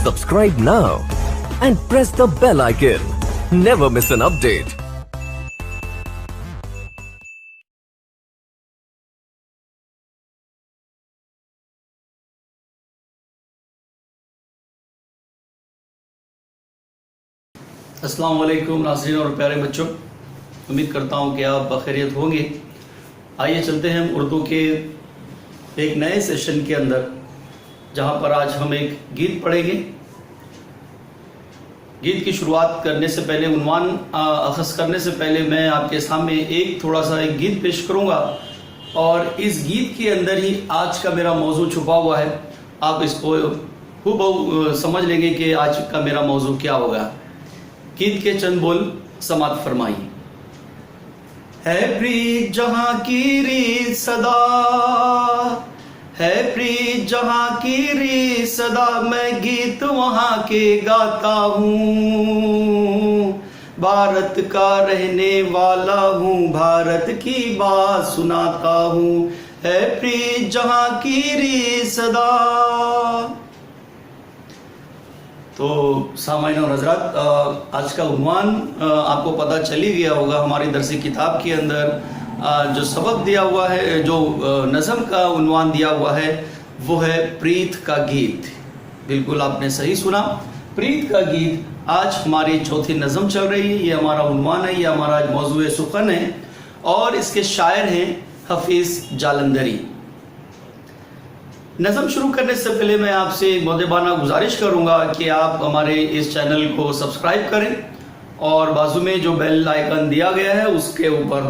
Subscribe now and press the bell icon. Never miss an update. अस्सलाम वालेकुम नाज़रीन और प्यारे बच्चों, उम्मीद करता हूँ कि आप बखैरियत होंगे। आइए चलते हैं हम उर्दू के एक नए सेशन के अंदर, जहाँ पर आज हम एक गीत पढ़ेंगे। गीत की शुरुआत करने से पहले, उन्वान अख़ज़ करने से पहले मैं आपके सामने एक थोड़ा सा एक गीत पेश करूँगा और इस गीत के अंदर ही आज का मेरा मौजू छुपा हुआ है। आप इसको खूब समझ लेंगे कि आज का मेरा मौजू क्या होगा। गीत के चंद बोल समात फरमाइए। है प्रीत जहां की रीत सदा, है प्रीत जहां की रीत सदा, मैं गीत वहां के गाता हूँ। भारत का रहने वाला हूँ, भारत की बात सुनाता हूँ। है प्रीत जहां की रीत सदा। तो सामाइन और हजरात, आज का उन्वान आपको पता चल ही गया होगा। हमारी दरसी किताब के अंदर जो सबक दिया हुआ है, जो नज़म का उन्वान दिया हुआ है, वो है प्रीत का गीत। बिल्कुल आपने सही सुना, प्रीत का गीत। आज हमारी चौथी नज़म चल रही है, ये हमारा उन्वान है, ये हमारा आज मौजूए सुखन है और इसके शायर हैं हफीज़ जालंधरी। नज़म शुरू करने से पहले मैं आपसे मोदेबाना गुजारिश करूंगा कि आप हमारे इस चैनल को सब्सक्राइब करें और बाजू में जो बेल आइकन दिया गया है उसके ऊपर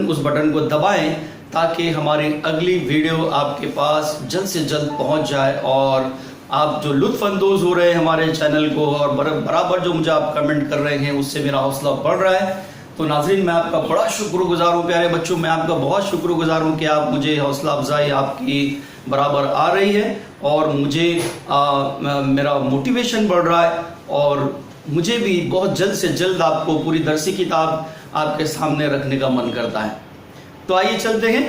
उस बटन को दबाएं ताकि हमारी अगली वीडियो आपके पास जल्द से जल्द पहुंच जाए। और आप जो लुत्फ़ अंदोज़ हो रहे हैं हमारे चैनल को और बराबर जो मुझे आप कमेंट कर रहे हैं, उससे मेरा हौसला बढ़ रहा है। तो नाज़रीन, मैं आपका बड़ा शुक्रगुजार हूँ। प्यारे बच्चों, मैं आपका बहुत शुक्रगुजार हूँ कि आप मुझे हौसला अफजाई आपकी बराबर आ रही है और मुझे मेरा मोटिवेशन बढ़ रहा है और मुझे भी बहुत जल्द से जल्द आपको पूरी दरसी किताब आपके सामने रखने का मन करता है। तो आइए चलते हैं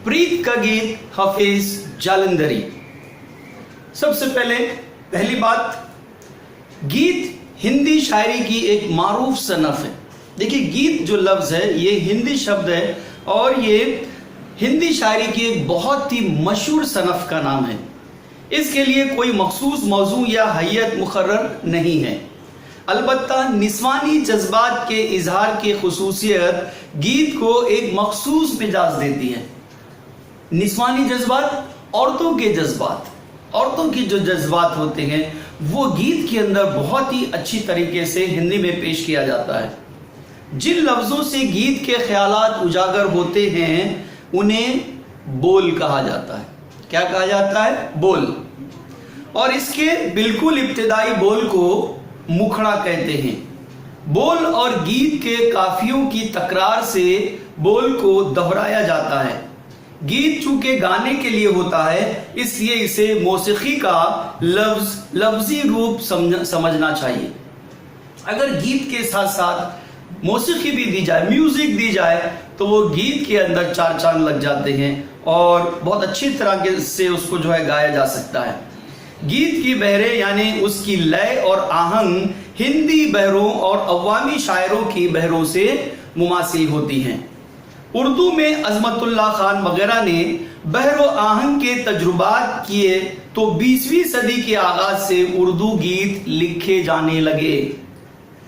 प्रीत का गीत, हफीज़ जालंधरी। सबसे पहली बात, गीत हिंदी शायरी की एक मारूफ सनफ है। देखिए, गीत जो लफ्ज़ है ये हिंदी शब्द है और ये हिंदी शायरी की एक बहुत ही मशहूर सनफ का नाम है। इसके लिए कोई मखसूस मौजू या हैयत मुकर्रर नहीं है। अलबत्ता निस्वानी जज्बात के इजहार की खुसूसियत गीत को एक मखसूस मिजाज देती है। निस्वानी जज्बात, औरतों के जज्बात, औरतों की जो जज्बात होते हैं वो गीत के अंदर बहुत ही अच्छी तरीके से हिंदी में पेश किया जाता है। जिन लफ्ज़ों से गीत के ख्यालात उजागर होते हैं उन्हें बोल कहा जाता है। क्या कहा जाता है? बोल। और इसके बिल्कुल इब्तिदाई बोल को मुखड़ा कहते हैं। बोल और गीत के काफियों की तकरार से बोल को दोहराया जाता है। गीत चूंकि गाने के लिए होता है इसलिए इसे मौसीकी का लफ्जी रूप समझना चाहिए। अगर गीत के साथ साथ मौसीकी भी दी जाए, म्यूजिक दी जाए, तो वो गीत के अंदर चार चांद लग जाते हैं और बहुत अच्छी तरह से उसको जो है गाया जा सकता है। गीत की बहरें यानी उसकी लय और आहंग हिंदी बहरों और अवामी शायरों की बहरों से मुमासिल होती हैं। उर्दू में अज़मतुल्लाह खान वगैरह ने बहरो आहंग के तजुर्बात किए तो 20वीं सदी के आगाज से उर्दू गीत लिखे जाने लगे।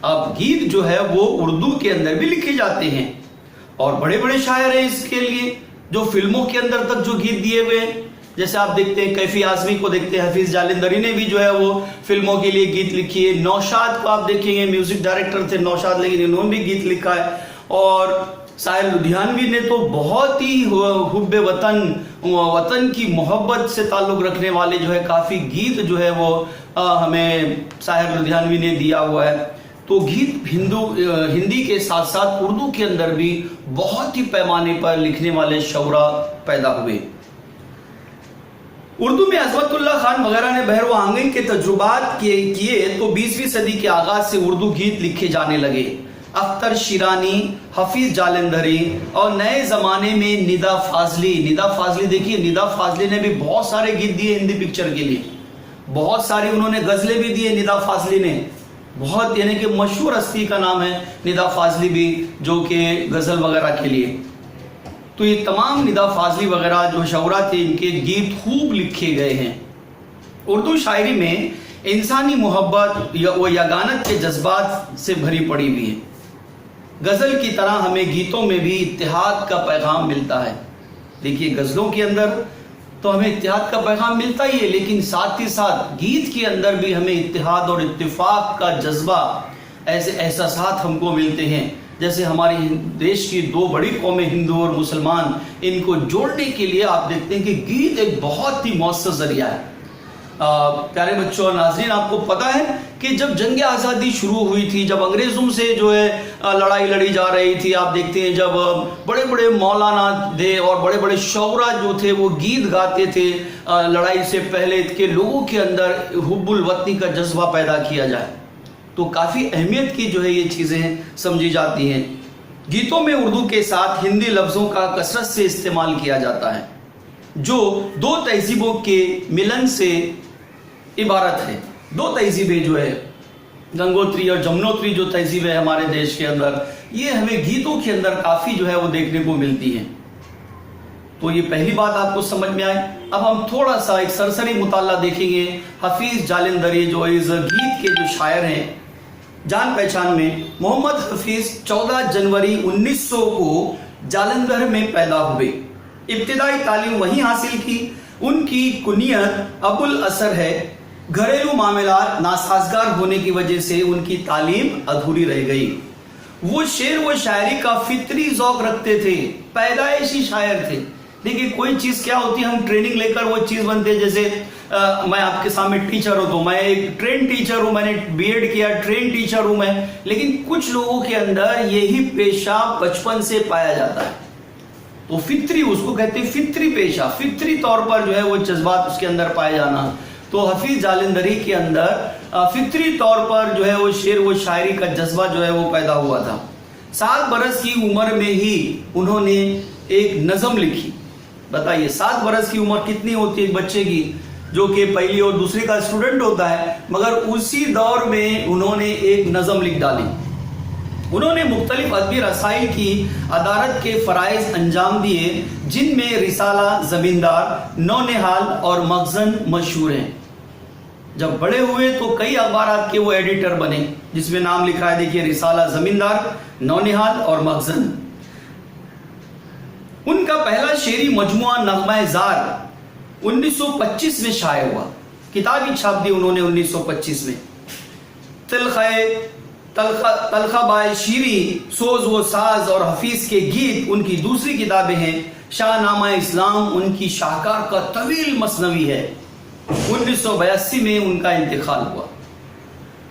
अब गीत जो है वो उर्दू के अंदर भी लिखे जाते हैं और बड़े बड़े शायर हैं इसके लिए, जो फिल्मों के अंदर तक जो गीत दिए हुए हैं। जैसे आप देखते हैं कैफी आजमी को देखते हैं, हफीज़ जालंधरी ने भी जो है वो फिल्मों के लिए गीत लिखी है। नौशाद को आप देखेंगे, म्यूजिक डायरेक्टर थे नौशाद, लेकिन इन्होंने भी गीत लिखा है। और साहिर लुधियानवी ने तो बहुत ही हुब्बे वतन की मोहब्बत से ताल्लुक़ रखने वाले जो है काफ़ी गीत जो है वो हमें साहिर लुधियानवी ने दिया हुआ है। तो गीत हिंदी के साथ साथ उर्दू के अंदर भी बहुत ही पैमाने पर लिखने वाले शौरा पैदा हुए। उर्दू में अज़मतुल्लाह खान वगैरह ने बहर व आंगन के तजुर्बात किए तो 20वीं सदी के आगाज से उर्दू गीत लिखे जाने लगे। अख्तर शिरानी, हफीज़ जालंधरी और नए ज़माने में निदा फाजली देखिए, निदा फाजली ने भी बहुत सारे गीत दिए हिंदी पिक्चर के लिए, बहुत सारी उन्होंने गजलें भी दी है निदा फाजली ने, बहुत यानी कि मशहूर हस्ती का नाम है निदा फाजली भी, जो कि गज़ल वगैरह के लिए। तो ये तमाम निदा फाजली वगैरह जो शौरा थे, इनके गीत खूब लिखे गए हैं। उर्दू शायरी में इंसानी मोहब्बत व यगानत के जज्बात से भरी पड़ी हुई है। गज़ल की तरह हमें गीतों में भी इत्तेहाद का पैगाम मिलता है। देखिए, गज़लों के अंदर तो हमें इत्तेहाद का पैगाम मिलता ही है, लेकिन साथ ही साथ गीत के अंदर भी हमें इत्तेहाद और इत्तिफाक का जज्बा, ऐसे एहसासात हमको मिलते हैं। जैसे हमारे देश की दो बड़ी कौमें हिंदू और मुसलमान, इनको जोड़ने के लिए आप देखते हैं कि गीत एक बहुत ही मौसर जरिया है। प्यारे बच्चों और नाज़रीन, आपको पता है कि जब जंग आज़ादी शुरू हुई थी, जब अंग्रेज़ों से जो है लड़ाई लड़ी जा रही थी, आप देखते हैं जब बड़े बड़े मौलाना थे और बड़े बड़े शौरा जो थे वो गीत गाते थे लड़ाई से पहले के लोगों के अंदर हुब्बुल वतनी का जज्बा पैदा किया जाए। तो काफ़ी अहमियत की जो है ये चीज़ें समझी जाती हैं। गीतों में उर्दू के साथ हिंदी लफ्ज़ों का कसरत से इस्तेमाल किया जाता है, जो दो तहजीबों के मिलन से इबारत है। दो तहजीबें जो है, गंगोत्री और जमुनोत्री जो तहजीब है हमारे देश के अंदर, ये हमें गीतों के अंदर काफ़ी जो है वो देखने को मिलती है। तो ये पहली बात आपको समझ में आए। अब हम थोड़ा सा एक सरसरी मुताला देखेंगे हफीज़ जालंधरी, जो इस गीत के जो शायर हैं। जान पहचान में मोहम्मद हफीज़ 14 जनवरी 1900 को जालंधर में पैदा हुए। इब्तिदाई तालीम वहीं हासिल की। उनकी कुनियत अबुल असर है। घरेलू मामलात नासाजगार होने की वजह से उनकी तालीम अधूरी रह गई। वो शेर व शायरी का फितरी ज़ौक़ रखते थे, पैदाइशी शायर थे। देखिए, कोई चीज़ क्या होती है, हम ट्रेनिंग लेकर वो चीज़ बनते हैं। जैसे मैं आपके सामने टीचर हूँ, तो मैं एक ट्रेन टीचर हूँ, मैंने बीएड किया, ट्रेन टीचर हूँ मैं। लेकिन कुछ लोगों के अंदर यही पेशा बचपन से पाया जाता है, तो फित्री उसको कहते हैं, फित्री पेशा, फित्री तौर पर जो है वो जज्बात उसके अंदर पाए जाना। तो हफीज़ जालंधरी के अंदर फित्री तौर पर जो है वो शेर व शायरी का जज्बा जो है वो पैदा हुआ था। 7 बरस की उम्र में ही उन्होंने एक नज़म लिखी। बताइए, 7 बरस की उम्र कितनी होती है एक बच्चे की, जो कि पहली और दूसरी का स्टूडेंट होता है, मगर उसी दौर में उन्होंने एक नज़म लिख डाली। उन्होंने मुख्तलिफ अदबी रसाइल की अदालत के फ़राइज़ अंजाम दिए, जिनमें रिसाला ज़मींदार, नौनिहाल और मखज़न मशहूर हैं। जब बड़े हुए तो कई अखबारात के वो एडिटर बने, जिसमें नाम लिखा है, देखिए, रिसाला ज़मींदार, नौनिहाल और मखज़न। उनका पहला शेरी मजमुआ नग़्मा-ए-ज़ार 1925 में शाये हुआ। किताब ही छाप दी उन्होंने 1925 में। तलखा बाय शीरी, सोज व साज और हफीज़ के गीत उनकी दूसरी किताबें हैं। शाहनामा इस्लाम उनकी शाहकार का तवील मसनवी है। 1982 में उनका इंतकाल हुआ।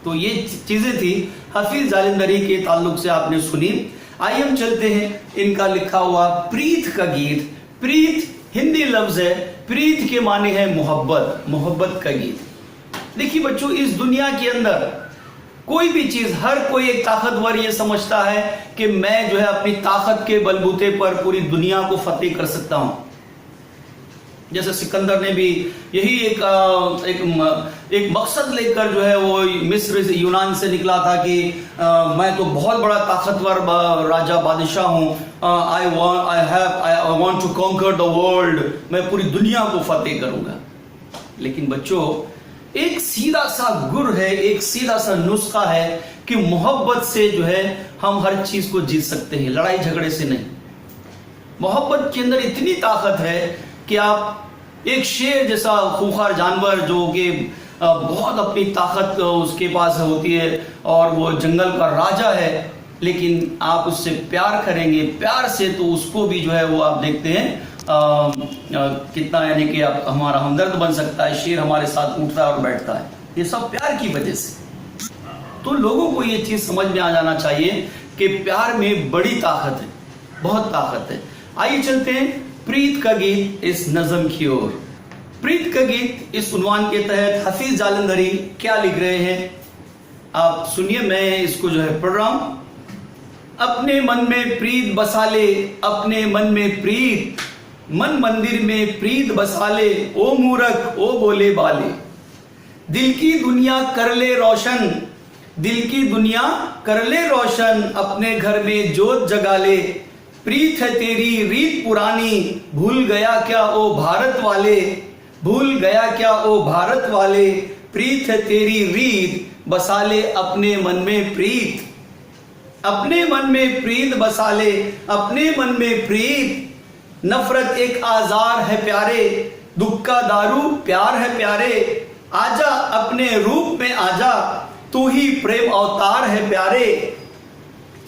तो ये चीज़ें थी हफीज़ जालंधरी के ताल्लुक से आपने सुनी। आइए हम चलते हैं इनका लिखा हुआ प्रीत का गीत। प्रीत हिंदी लफ्ज़ है, प्रीत के माने है मोहब्बत, मोहब्बत का गीत। देखिए बच्चों, इस दुनिया के अंदर कोई भी चीज़, हर कोई एक ताकतवर ये समझता है कि मैं जो है अपनी ताकत के बलबूते पर पूरी दुनिया को फतेह कर सकता हूँ। जैसे सिकंदर ने भी यही एक मकसद लेकर जो है वो मिस्र से, यूनान से निकला था कि मैं तो बहुत बड़ा ताकतवर राजा बादशाह हूँ, I want to conquer the world, मैं पूरी दुनिया को फतेह करूँगा। लेकिन बच्चों, एक सीधा सा गुर है, एक सीधा सा नुस्खा है कि मोहब्बत से जो है हम हर चीज़ को जीत सकते हैं, लड़ाई झगड़े से नहीं। मोहब्बत के अंदर इतनी ताकत है कि आप एक शेर जैसा खूंखार जानवर, जो कि बहुत अपनी ताकत उसके पास होती है और वो जंगल का राजा है, लेकिन आप उससे प्यार करेंगे, प्यार से तो उसको भी जो है वो आप देखते हैं कितना, यानी कि आप हमारा हमदर्द बन सकता है। शेर हमारे साथ उठता है और बैठता है, ये सब प्यार की वजह से। तो लोगों को ये चीज़ समझ में आ जाना चाहिए कि प्यार में बड़ी ताकत है, बहुत ताकत है। आइए चलते हैं प्रीत का गीत इस नज़म की ओर। प्रीत का गीत इस उन्वान के तहत हफीज़ जालंधरी क्या लिख रहे हैं, आप सुनिए। मैं इसको जो है पढ़ रहा हूं। अपने मन में प्रीत बसा ले, अपने मन में प्रीत, मन मंदिर में प्रीत बसा ले, ओ मूरख ओ बोले बाले। दिल की दुनिया कर ले रोशन, दिल की दुनिया कर ले रोशन, अपने घर में जोत जगा ले, प्रीत है तेरी रीत पुरानी, भूल गया क्या ओ भारत वाले, भूल गया क्या ओ भारत वाले, प्रीत है तेरी रीत बसा ले अपने मन में प्रीत, अपने मन में प्रीत बसा ले, अपने मन में प्रीत, नफरत एक आजार है प्यारे, दुख का दारू प्यार है प्यारे, आजा अपने रूप में आजा, तू ही प्रेम अवतार है प्यारे,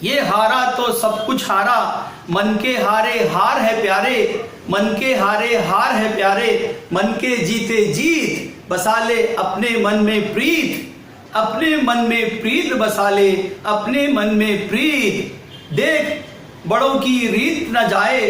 ये हारा तो सब कुछ हारा, मन के हारे हार है प्यारे, मन के हारे हार है प्यारे, मन के जीते जीत बसा ले अपने मन में प्रीत, अपने मन में प्रीत बसा ले, अपने मन में प्रीत, देख बड़ों की रीत न जाए,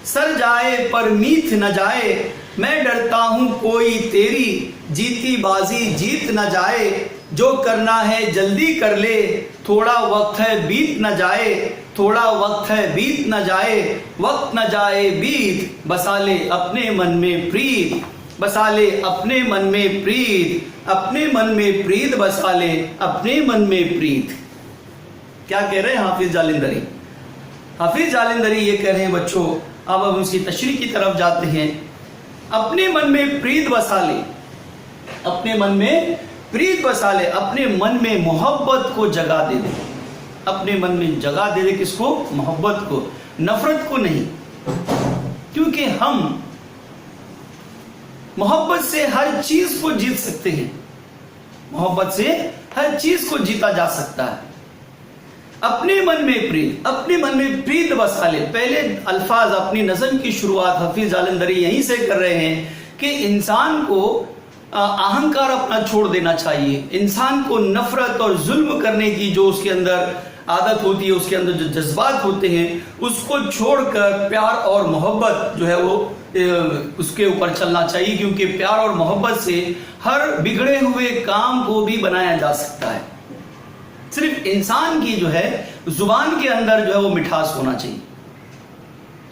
सर जाए पर मीत न जाए, मैं डरता हूं कोई तेरी जीती बाजी जीत न जाए, जो करना है जल्दी कर ले, थोड़ा वक्त है बीत न जाए, थोड़ा वक्त है बीत न जाए, वक्त न जाए बीत बसा ले अपने मन में प्रीत, बसा ले अपने मन में प्रीत, अपने मन में प्रीत बसा ले अपने मन में प्रीत। क्या कह रहे हैं हाफिज जालिंदरी? हाफिज जालिंदरी ये कह रहे हैं बच्चों, अब हम उसकी तशरीह की तरफ जाते हैं। अपने मन में प्रीत बसा ले, अपने मन में प्रीत बसा ले, अपने मन में मोहब्बत को जगा दे दे, अपने मन में जगा दे दे किसको? मोहब्बत को, नफरत को नहीं, क्योंकि हम मोहब्बत से हर चीज को जीत सकते हैं, मोहब्बत से हर चीज को जीता जा सकता है। अपने मन में प्रीत, अपने मन में प्रीत बसा ले। पहले अल्फाज अपनी नज़म की शुरुआत हाफिज जालिंदरी यहीं से कर रहे हैं कि इंसान को अहंकार अपना छोड़ देना चाहिए, इंसान को नफरत और जुल्म करने की जो उसके अंदर आदत होती है, उसके अंदर जो जज्बात होते हैं, उसको छोड़कर प्यार और मोहब्बत जो है वो उसके ऊपर चलना चाहिए, क्योंकि प्यार और मोहब्बत से हर बिगड़े हुए काम को भी बनाया जा सकता है। सिर्फ इंसान की जो है जुबान के अंदर जो है वो मिठास होना चाहिए।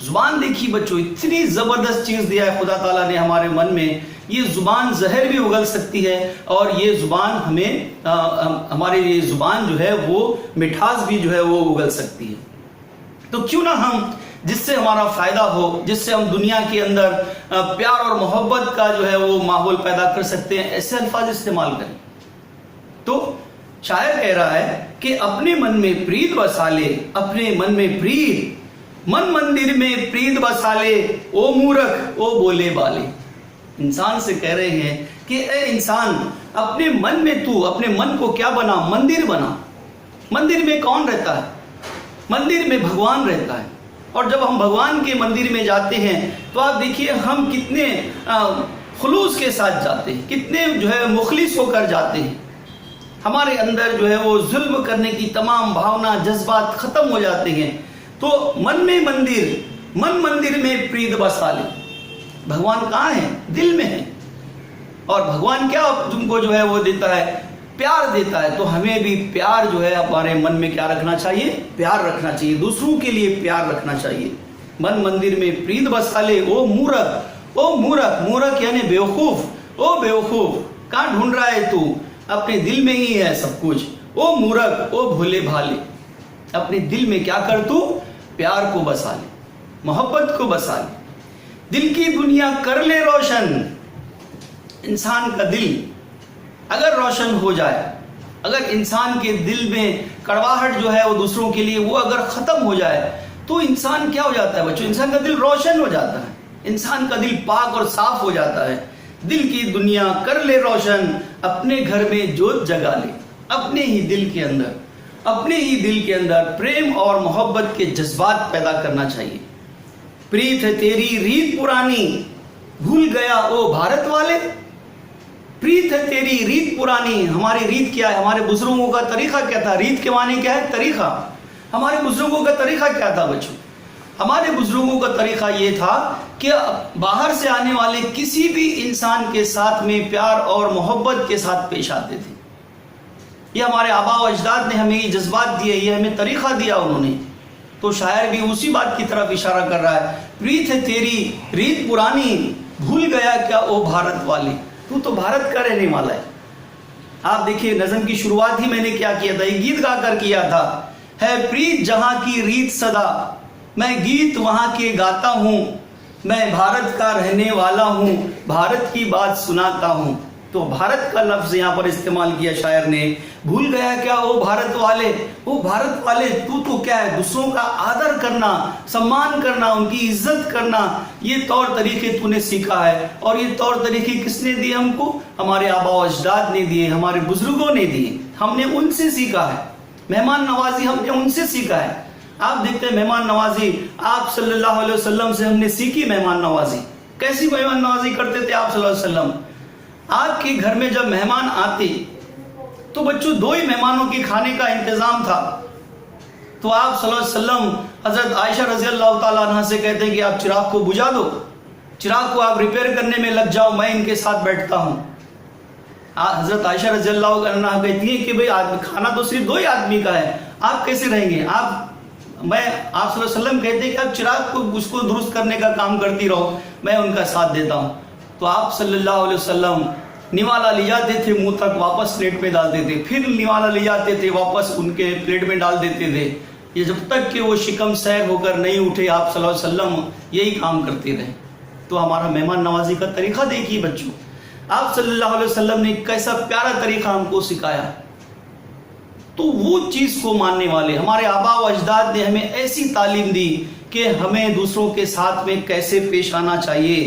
जुबान देखिए बच्चों, इतनी जबरदस्त चीज दिया है खुदा ताला ने हमारे मन में। ये जुबान जहर भी उगल सकती है और ये जुबान हमें हमारे ये जुबान जो है वो मिठास भी जो है वो उगल सकती है। तो क्यों ना हम जिससे हमारा फायदा हो, जिससे हम दुनिया के अंदर प्यार और मोहब्बत का जो है वो माहौल पैदा कर सकते हैं, ऐसे अल्फाज इस्तेमाल करें। तो शायर कह रहा है कि अपने मन में प्रीत बसा ले, अपने मन में प्रीत, मन मंदिर में प्रीत बसा ले, ओ मूर्ख ओ बोले बाले। इंसान से कह रहे हैं कि ए इंसान, अपने मन में तू अपने मन को क्या बना? मंदिर बना। मंदिर में कौन रहता है? मंदिर में भगवान रहता है। और जब हम भगवान के मंदिर में जाते हैं तो आप देखिए हम कितने खुलूस के साथ जाते हैं, कितने जो है मुखलिस होकर जाते हैं। हमारे अंदर जो है वो जुल्म करने की तमाम भावना जज्बात खत्म हो जाते हैं। तो मन में मंदिर, मन मंदिर में प्रीत बसा ले। भगवान कहाँ है? दिल में है। और भगवान क्या तुमको जो है वो देता है? प्यार देता है। तो हमें भी प्यार जो है हमारे मन में क्या रखना चाहिए? प्यार रखना चाहिए, दूसरों के लिए प्यार रखना चाहिए। मन मंदिर में प्रीत बसा ले, ओ मूर्ख ओ मूर्ख, मूर्ख यानी बेवकूफ। ओ बेवकूफ, कहाँ ढूंढ रहा है तू? अपने दिल में ही है सब कुछ। ओ मूर्ख ओ भोले भाले, अपने दिल में क्या कर तू? प्यार को बसा ले, मोहब्बत को बसा ले। दिल की दुनिया कर ले रोशन। इंसान का दिल अगर रोशन हो जाए, अगर इंसान के दिल में कड़वाहट जो है वो दूसरों के लिए वो अगर खत्म हो जाए, तो इंसान क्या हो जाता है बच्चों? इंसान का दिल रोशन हो जाता है, इंसान का दिल पाक और साफ हो जाता है। दिल की दुनिया कर ले रोशन, अपने घर में जोत जगा ले। अपने ही दिल के अंदर, अपने ही दिल के अंदर प्रेम और मोहब्बत के जज्बात पैदा करना चाहिए। प्रीत है तेरी रीत पुरानी, भूल गया ओ भारत वाले। प्रीत है तेरी रीत पुरानी। हमारी रीत क्या है? हमारे बुजुर्गों का तरीका क्या था? रीत के माने क्या है? तरीका। हमारे बुजुर्गों का तरीका क्या था बच्चों? हमारे बुजुर्गों का तरीका ये था कि बाहर से आने वाले किसी भी इंसान के साथ में प्यार और मोहब्बत के साथ पेश आते थे। ये हमारे आबा व अजदाद ने हमें ये जज्बात दिए, ये हमें तरीका दिया उन्होंने। तो शायर भी उसी बात की तरफ इशारा कर रहा है। प्रीत है तेरी रीत पुरानी, भूल गया क्या ओ भारत वाले। तू तो भारत का रहने वाला है, आप देखिए नज़म की शुरुआत ही मैंने क्या किया था, ये गीत गाकर किया था। है प्रीत जहां की रीत सदा, मैं गीत वहां के गाता हूँ, मैं भारत का रहने वाला हूँ, भारत की बात सुनाता हूँ। तो भारत का लफ्ज यहाँ पर इस्तेमाल किया शायर ने। भूल गया क्या वो भारत वाले, वो भारत वाले तू तो क्या है, दूसरों का आदर करना, सम्मान करना, उनकी इज्जत करना, ये तौर तरीके तूने सीखा है। और ये तौर तरीके किसने दिए हमको? हमारे आबा व अजदाद ने दिए, हमारे बुजुर्गों ने दिए, हमने उनसे सीखा है। मेहमान नवाजी हमने उनसे सीखा है। आप देखते हैं मेहमान नवाजी आप सल्लल्लाहु अलैहि वसल्लम से हमने सीखी। मेहमान नवाजी कैसी मेहमान नवाजी करते थे आप सल्लल्लाहु अलैहि वसल्लम? आपके घर में जब मेहमान आते तो बच्चों 2 ही मेहमानों के खाने का इंतजाम था। तो आप सल्लल्लाहु अलैहि वसल्लम हजरत आयशा रजी अल्लाह ताला अन्हा से कहते हैं कि आप चिराग को बुझा दो, चिराग को आप रिपेयर करने में लग जाओ, मैं इनके साथ बैठता हूँ। हजरत आयशा रजी अल्लाह अन्हा कहती है कि भाई खाना तो सिर्फ 2 ही आदमी का है, आप कैसे रहेंगे? आप सल्लल्लाहु अलैहि वसल्लम कहते हैं कि आप चिराग को उसको दुरुस्त करने का काम करती रहो, मैं उनका साथ देता हूँ। तो आप सल्लल्लाहु अलैहि वसल्लम निवाला ले जाते थे, मुंह तक वापस प्लेट में डाल देते, फिर निवाला ले जाते थे, वापस उनके प्लेट में डाल देते थे। ये जब तक कि वो शिकम सैर होकर नहीं उठे, आप सल्लल्लाहु अलैहि वसल्लम यही काम करते रहे। तो हमारा मेहमान नवाजी का तरीका देखिए बच्चों, आप सल्लल्लाहु अलैहि वसल्लम ने कैसा प्यारा तरीका हमको सिखाया। तो वो चीज को मानने वाले हमारे आबा व अजदाद ने हमें ऐसी तालीम दी कि हमें दूसरों के साथ में कैसे पेश आना चाहिए।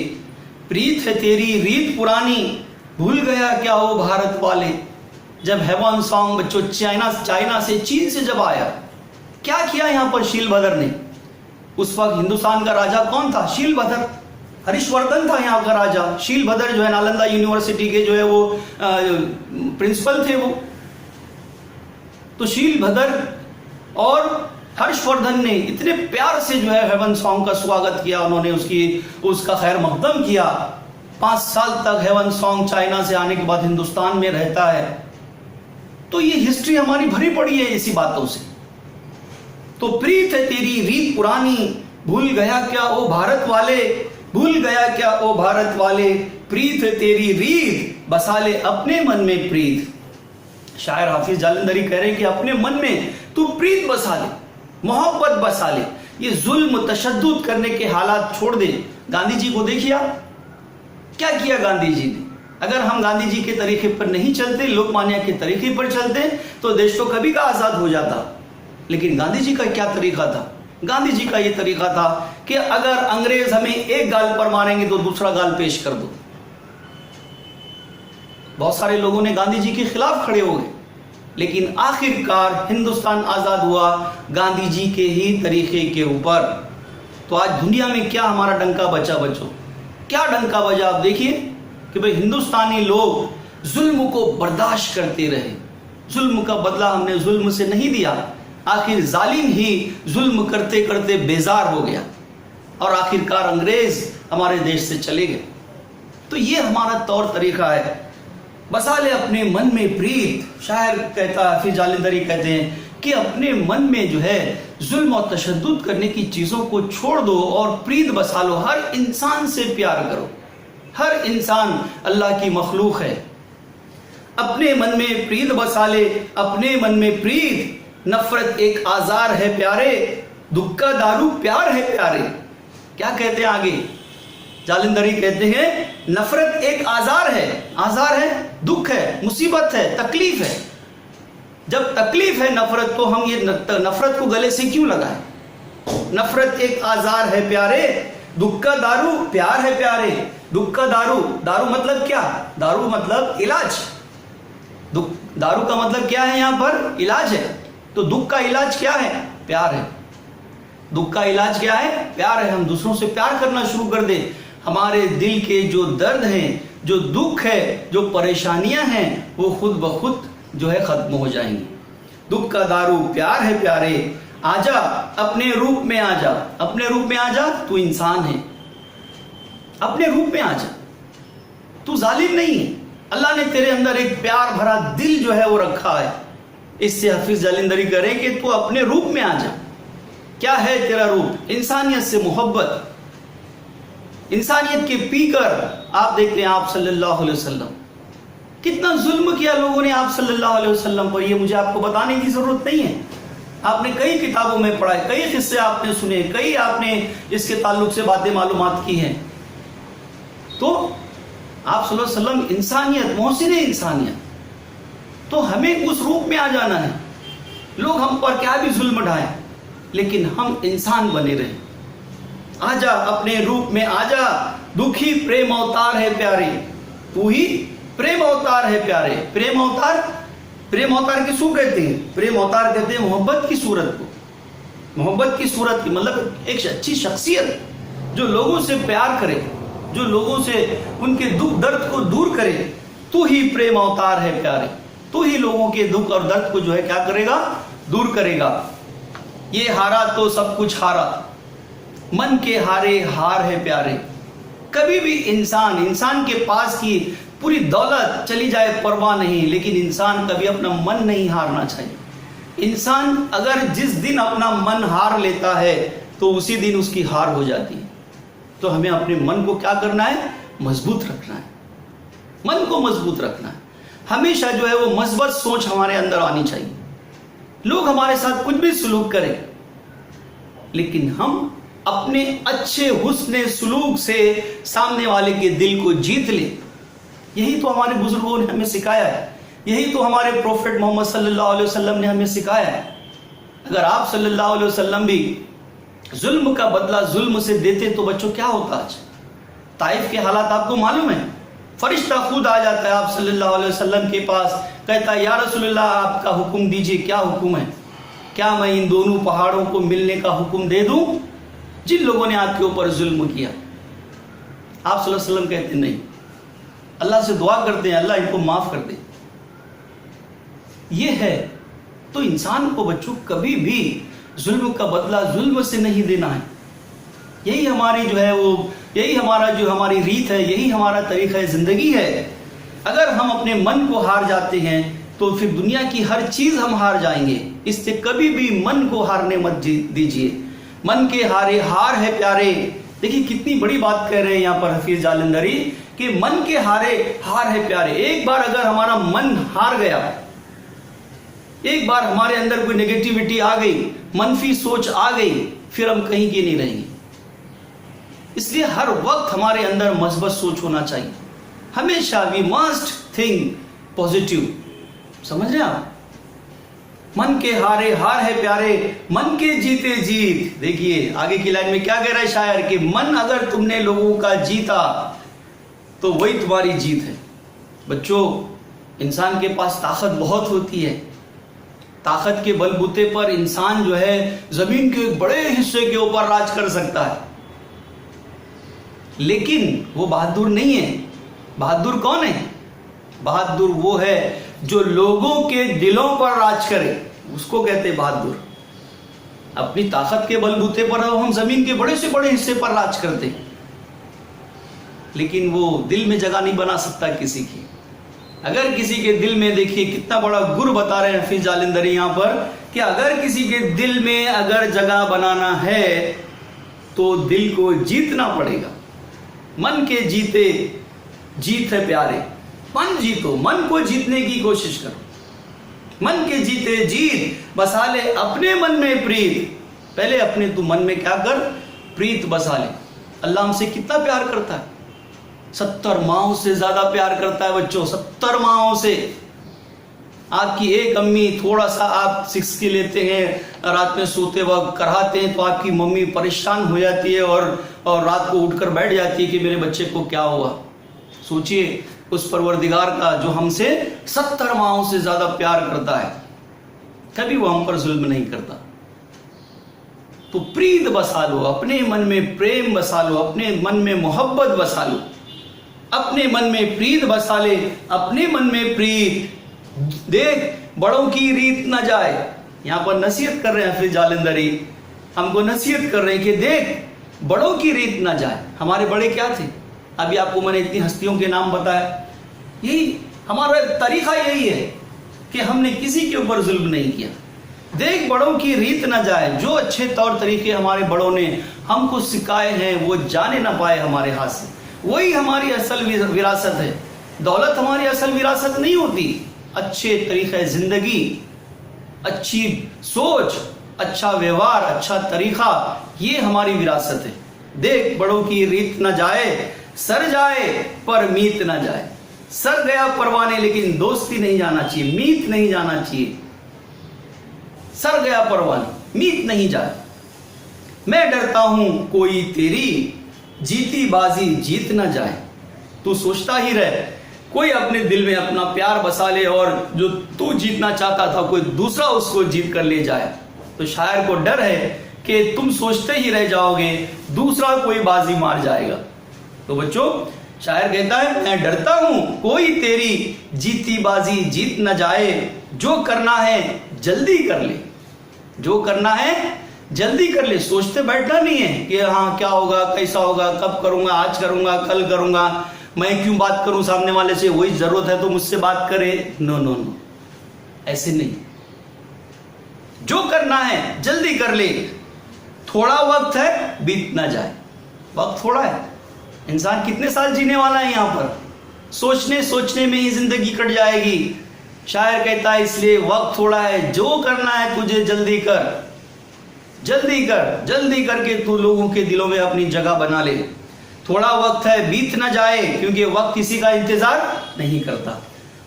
प्रीत है तेरी रीत पुरानी, भूल गया क्या वो भारत वाले। जब हेवन सॉन्ग बच्चों चाइना से चीन से जब आया, क्या किया यहाँ पर शीलभद्र ने? उस वक्त हिंदुस्तान का राजा कौन था? शीलभद्र, हर्षवर्धन था यहाँ का राजा। शीलभद्र जो है नालंदा यूनिवर्सिटी के जो है वो प्रिंसिपल थे वो। तो शीलभद्र और हर्षवर्धन ने इतने प्यार से जो है हेवन सॉन्ग का स्वागत किया, उन्होंने उसका खैर मकदम किया। 5 साल तक हेवन सॉन्ग चाइना से आने के बाद हिंदुस्तान में रहता है। तो ये हिस्ट्री हमारी भरी पड़ी है इसी बातों से। तो प्रीत है तेरी रीत पुरानी, भूल गया क्या ओ भारत वाले, भूल गया क्या ओ भारत वाले, प्रीत है तेरी रीत बसा ले अपने मन में प्रीत। शायर हाफिज जालंधरी कह रहे हैं कि अपने मन में तू प्रीत बसा ले, मोहब्बत बसा ले, ये जुल्म तशद्दुद करने के हालात छोड़ दे। गांधी जी को देखिए आप, क्या किया गांधी जी ने। अगर हम गांधी जी के तरीके पर नहीं चलते, लोकमान्य के तरीके पर चलते, तो देश तो कभी का आजाद हो जाता। लेकिन गांधी जी का क्या तरीका था? गांधी जी का ये तरीका था कि अगर अंग्रेज हमें एक गाल पर मारेंगे तो दूसरा गाल पेश कर दो। बहुत सारे लोगों ने गांधी जी के खिलाफ खड़े हो गए, लेकिन आखिरकार हिंदुस्तान आजाद हुआ गांधी जी के ही तरीके के ऊपर। तो आज दुनिया में क्या हमारा डंका बचा बच्चों? क्या डंका बजा? आप देखिए कि भाई हिंदुस्तानी लोग जुल्म को बर्दाश्त करते रहे, जुल्म का बदला हमने जुल्म से नहीं दिया। आखिर जालिम ही जुल्म करते करते बेजार हो गया और आखिरकार अंग्रेज हमारे देश से चले गए। तो ये हमारा तौर तरीका है। बसा ले अपने मन में प्रीत। शायर कहता है, फिर जालंधरी कहते हैं कि अपने मन में जो है जुल्म और तशद्दुद करने की चीज़ों को छोड़ दो और प्रीत बसा लो। हर इंसान से प्यार करो, हर इंसान अल्लाह की मखलूक है। अपने मन में प्रीत बसा ले, अपने मन में प्रीत। नफरत एक आजार है प्यारे, दुख का दारू प्यार है प्यारे। क्या कहते हैं आगे? जालंधरी कहते हैं नफरत एक आजार है, दुख है, मुसीबत है, तकलीफ है। जब तकलीफ है नफरत, तो हम ये नफरत को गले से क्यों लगाएं? नफरत एक आजार है प्यारे, दुख का दारू प्यार है प्यारे। दुख का दारू, दारू मतलब क्या? दारू मतलब इलाज। दारू का मतलब क्या है? यहाँ पर इलाज है। तो दुख का इलाज क्या है? प्यार है। दुख का इलाज क्या है? प्यार है। हम दूसरों से प्यार करना शुरू कर दे, हमारे दिल के जो दर्द हैं, जो दुख है, जो परेशानियां हैं, वो खुद ब खुद जो है खत्म हो जाएंगी। दुख का दारू प्यार है प्यारे, आजा अपने रूप में आजा। अपने रूप में आजा, तू इंसान है, अपने रूप में आजा, तू जालिम नहीं है। अल्लाह ने तेरे अंदर एक प्यार भरा दिल जो है वो रखा है। इससे हाफिज जालंधरी करें कि तू अपने रूप में आजा। क्या है तेरा रूप? इंसानियत से मोहब्बत, इंसानियत के पीकर। आप देखते हैं आप सल्लल्लाहु अलैहि वसल्लम कितना जुल्म किया लोगों ने आप सल्लल्लाहु अलैहि वसल्लम पर, ये मुझे आपको बताने की जरूरत नहीं है। आपने कई किताबों में पढ़ा है, कई किस्से आपने सुने, कई आपने इसके ताल्लुक से बातें मालूमात की हैं। तो आप सल्लल्लाहु अलैहि वसल्लम इंसानियत, मोहसिन इंसानियत, तो हमें उस रूप में आ जाना है। लोग हम पर क्या भी जुल्म ढाएं, लेकिन हम इंसान बने रहे। आजा अपने रूप में आजा, दुखी प्रेम अवतार है प्यारे, तू ही प्रेम अवतार है प्यारे। प्रेम अवतार किसको कहते हैं? प्रेम अवतार कहते हैं मोहब्बत की सूरत को। मोहब्बत की सूरत की मतलब एक अच्छी शख्सियत जो लोगों से प्यार करे, जो लोगों से उनके दुख दर्द को दूर करे। तू ही प्रेम अवतार है प्यारे, तू ही लोगों के दुख और दर्द को जो है क्या करेगा? दूर करेगा। ये हारा तो सब कुछ हारा, मन के हारे हार है प्यारे। कभी भी इंसान के पास की पूरी दौलत चली जाए परवाह नहीं, लेकिन इंसान कभी अपना मन नहीं हारना चाहिए। इंसान अगर जिस दिन अपना मन हार लेता है तो उसी दिन उसकी हार हो जाती है। तो हमें अपने मन को क्या करना है? मजबूत रखना है। मन को मजबूत रखना है। हमेशा जो है वो मस्बत सोच हमारे अंदर आनी चाहिए। लोग हमारे साथ कुछ भी सुलूक करें, लेकिन हम अपने अच्छे हुस्ने सुलूक से सामने वाले के दिल को जीत लें। यही तो हमारे बुजुर्गों ने हमें सिखाया है, यही तो हमारे प्रोफेट मोहम्मद सल्लल्लाहु अलैहि वसल्लम ने हमें सिखाया है। अगर आप सल्लल्लाहु अलैहि वसल्लम भी जुल्म का बदला जुल्म से देते तो बच्चों क्या होता आज? ताइफ के हालात आपको मालूम है। फरिश्ता खुद आ जाता है आप सल्लल्लाहु अलैहि वसल्लम के पास, कहता है या रसूलुल्लाह आपका हुक्म दीजिए, क्या हुक्म है? क्या मैं इन दोनों पहाड़ों को मिलने का हुक्म दे दूं जिन लोगों ने आपके ऊपर जुल्म किया? आप सल्लल्लाहु अलैहि वसल्लम कहते नहीं, अल्लाह से दुआ करते हैं अल्लाह इनको माफ कर दे। ये है तो इंसान को बच्चों कभी भी जुल्म का बदला जुल्म से नहीं देना है। यही हमारी जो है वो, यही हमारा जो हमारी रीत है, यही हमारा तरीका जिंदगी है। अगर हम अपने मन को हार जाते हैं तो फिर दुनिया की हर चीज हम हार जाएंगे। इससे कभी भी मन को हारने मत दीजिए। मन के हारे हार है प्यारे। देखिए कितनी बड़ी बात कह रहे हैं यहाँ पर हफीज जालंधरी कि मन के हारे हार है प्यारे। एक बार अगर हमारा मन हार गया, एक बार हमारे अंदर कोई नेगेटिविटी आ गई, मनफी सोच आ गई, फिर हम कहीं के नहीं रहेंगे। इसलिए हर वक्त हमारे अंदर मस्बत सोच होना चाहिए। हमेशा वी मस्ट थिंक पॉजिटिव। समझ रहे हैं आप? मन के हारे हार है प्यारे, मन के जीते जीत। देखिए आगे की लाइन में क्या कह रहा है शायर कि मन अगर तुमने लोगों का जीता तो वही तुम्हारी जीत है। बच्चों, इंसान के पास ताकत बहुत होती है। ताकत के बलबूते पर इंसान जो है जमीन के एक बड़े हिस्से के ऊपर राज कर सकता है, लेकिन वो बहादुर नहीं है। बहादुर कौन है? बहादुर वो है जो लोगों के दिलों पर राज करे, उसको कहते हैं बहादुर। अपनी ताकत के बलबूते पर हम जमीन के बड़े से बड़े हिस्से पर राज करते हैं, लेकिन वो दिल में जगह नहीं बना सकता किसी की। अगर किसी के दिल में, देखिए कितना बड़ा गुर बता रहे हैं हफीज जालंधरी यहाँ पर कि अगर किसी के दिल में अगर जगह बनाना है तो दिल को जीतना पड़ेगा। मन के जीते जीत है प्यारे। मन जीतो, मन को जीतने की कोशिश करो। मन के जीते जीत, बसा ले अपने मन में प्रीत। पहले अपने तू मन में क्या कर? प्रीत बसा ले। अल्लाह हमसे कितना प्यार करता है? 70 माहों से ज्यादा प्यार करता है बच्चों, 70 माहों से। आपकी एक अम्मी थोड़ा सा आप सिक्सकी लेते हैं, रात में सोते वक्त कराते हैं तो आपकी मम्मी परेशान हो जाती है और रात को उठकर बैठ जाती है कि मेरे बच्चे को क्या हुआ। सोचिए उस परवरदिगार का जो हमसे 70 माहों से ज्यादा प्यार करता है, कभी वो हम पर जुल्म नहीं करता। तो प्रीत बसा लो, अपने मन में प्रेम बसा लो, अपने मन में मोहब्बत बसा लो, अपने मन में प्रीत बसा ले, अपने मन में प्रीत। देख बड़ों की रीत न जाए। यहां पर नसीहत कर रहे हैं हफीज जालंधरी, हमको नसीहत कर रहे हैं कि देख बड़ों की रीत न जाए। हमारे बड़े क्या थे? अभी आपको मैंने इतनी हस्तियों के नाम बताया। यही हमारा तरीका यही है कि हमने किसी के ऊपर जुल्म नहीं किया। देख बड़ों की रीत न जाए। जो अच्छे तौर तरीके हमारे बड़ों ने हमको सिखाए हैं वो जाने ना पाए हमारे हाथ से, वही हमारी असल विरासत है। दौलत हमारी असल विरासत नहीं होती। अच्छे तरीके जिंदगी, अच्छी सोच, अच्छा व्यवहार, अच्छा तरीका, ये हमारी विरासत है। देख बड़ों की रीत न जाए, सर जाए पर मीत न जाए। सर गया परवाने लेकिन दोस्ती नहीं जाना चाहिए, मीत नहीं जाना चाहिए। सर गया परवाने, मीत नहीं जाए। मैं डरता हूं कोई तेरी जीती बाजी जीत न जाए। तू सोचता ही रहे, कोई अपने दिल में अपना प्यार बसा ले और जो तू जीतना चाहता था कोई दूसरा उसको जीत कर ले जाए। तो शायर को डर है कि तुम सोचते ही रह जाओगे, दूसरा कोई बाजी मार जाएगा। तो बच्चों, शायर कहता है मैं डरता हूं कोई तेरी जीती बाजी जीत न जाए। जो करना है जल्दी कर ले, जो करना है जल्दी कर ले। सोचते बैठना नहीं है कि हाँ क्या होगा, कैसा होगा, कब करूंगा, आज करूंगा, कल करूंगा, मैं क्यों बात करूं सामने वाले से, वही जरूरत है तो मुझसे बात करे। नो नो नो, ऐसे नहीं। जो करना है जल्दी कर ले, थोड़ा वक्त है बीत ना जाए। वक्त थोड़ा है, इंसान कितने साल जीने वाला है यहाँ पर, सोचने सोचने में ही जिंदगी कट जाएगी। शायर कहता है इसलिए वक्त थोड़ा है, जो करना है तुझे जल्दी कर, जल्दी कर, जल्दी करके तू लोगों के दिलों में अपनी जगह बना ले। थोड़ा वक्त है बीत ना जाए, क्योंकि वक्त किसी का इंतजार नहीं करता।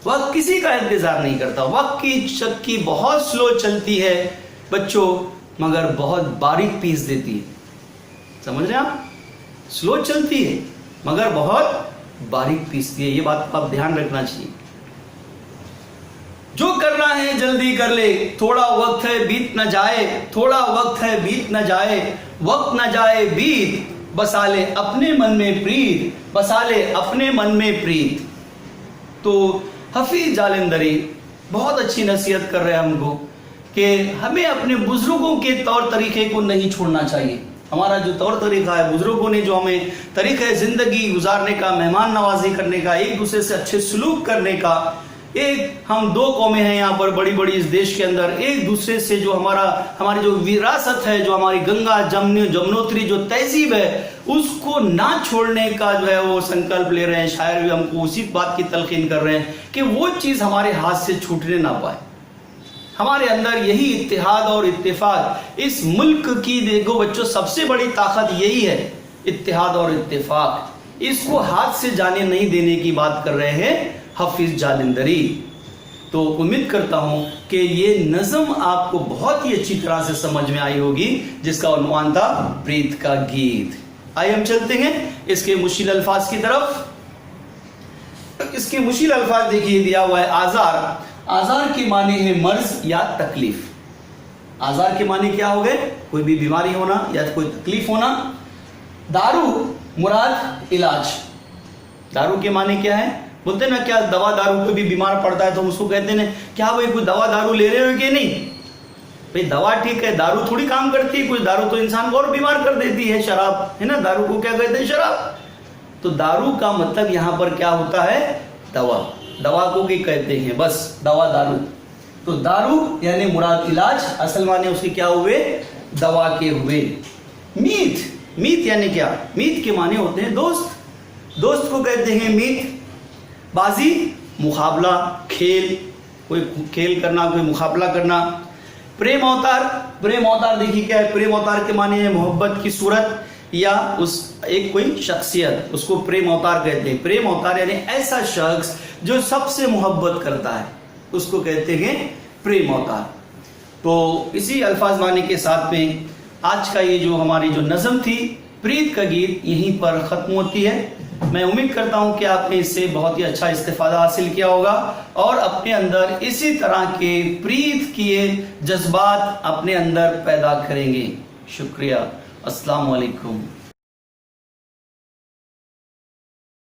वक्त किसी का इंतजार नहीं करता। वक्त की चक्की बहुत स्लो चलती है बच्चों, मगर बहुत बारीक पीस देती है। समझ रहे हैं आप? स्लो चलती है मगर बहुत बारीक पीसती है। ये बात को आप ध्यान रखना चाहिए। जो करना है जल्दी कर ले, थोड़ा वक्त है बीत न जाए, थोड़ा वक्त है बीत न जाए, वक्त न जाए बीत, बसा ले अपने मन में प्रीत, बसा ले अपने मन में प्रीत। तो हफीज जालिंदरी बहुत अच्छी नसीहत कर रहे हैं हमको कि हमें अपने बुजुर्गों के तौर तरीके को नहीं छोड़ना चाहिए। हमारा जो तौर तरीका है, बुजुर्गों ने जो हमें तरीके जिंदगी गुजारने का, मेहमान नवाजी करने का, एक दूसरे से अच्छे सलूक करने का, एक हम दो कौमें हैं यहाँ पर बड़ी बड़ी इस देश के अंदर, एक दूसरे से जो हमारी जो विरासत है, जो हमारी गंगा जमुनोत्री जो तहजीब है, उसको ना छोड़ने का जो है वो संकल्प ले रहे हैं। शायर भी हमको उसी बात की तलकीन कर रहे हैं कि वो चीज़ हमारे हाथ से छूटने ना पाए। हमारे अंदर यही इत्तेहाद और इत्तेफाक, इस मुल्क की देखो बच्चों सबसे बड़ी ताकत यही है, इत्तेहाद और इत्तेफाक। इसको हाथ से जाने नहीं देने की बात कर रहे हैं हफीज जालिंदरी। तो उम्मीद करता हूं कि ये नज़म आपको बहुत ही अच्छी तरह से समझ में आई होगी, जिसका उन्वान था प्रीत का गीत। आइए हम चलते हैं इसके मुश्किल अल्फाज की तरफ। इसके मुश्किल अल्फाज देखिए, दिया हुआ है आज़ार। आज़ार के माने हैं मर्ज या तकलीफ। आज़ार के माने क्या हो गए? कोई भी बीमारी होना या कोई तकलीफ होना। दारू मुराद इलाज। दारू के माने क्या है? बोलते ना क्या दवा दारू, कोई भी बीमार पड़ता है तो उसको कहते हैं क्या भाई कोई दवा दारू ले रहे हो कि नहीं? भाई दवा ठीक है, दारू थोड़ी काम करती है। कुछ दारू तो इंसान को और बीमार कर देती है। शराब है ना, दारू को क्या कहते हैं? शराब। तो दारू का मतलब यहाँ पर क्या होता है? दवा। दवा को क्या कहते हैं? बस दवा दारू। तो दारू यानी मुराद इलाज, असल माने उसके क्या हुए? दवा के हुए। मीत, मीत यानी क्या? मीत के माने होते हैं दोस्त। दोस्त को कहते हैं मीत। बाजी मुकाबला, खेल, कोई खेल करना, कोई मुकाबला करना। प्रेम अवतार, प्रेम अवतार देखिए क्या है? प्रेम अवतार के माने है मोहब्बत की सूरत या उस एक कोई शख्सियत, उसको प्रेम अवतार कहते हैं। प्रेम अवतार यानी ऐसा शख्स जो सबसे मोहब्बत करता है, उसको कहते हैं प्रेम अवतार। तो इसी अल्फाज माने के साथ में आज का ये जो हमारी जो नज़म थी प्रीत का गीत यहीं पर ख़त्म होती है। मैं उम्मीद करता हूं कि आपने इससे बहुत ही अच्छा इस्तेफादा हासिल किया होगा और अपने अंदर इसी तरह के प्रीत किए जज्बात अपने अंदर पैदा करेंगे। शुक्रिया। अस्सलाम वालेकुम।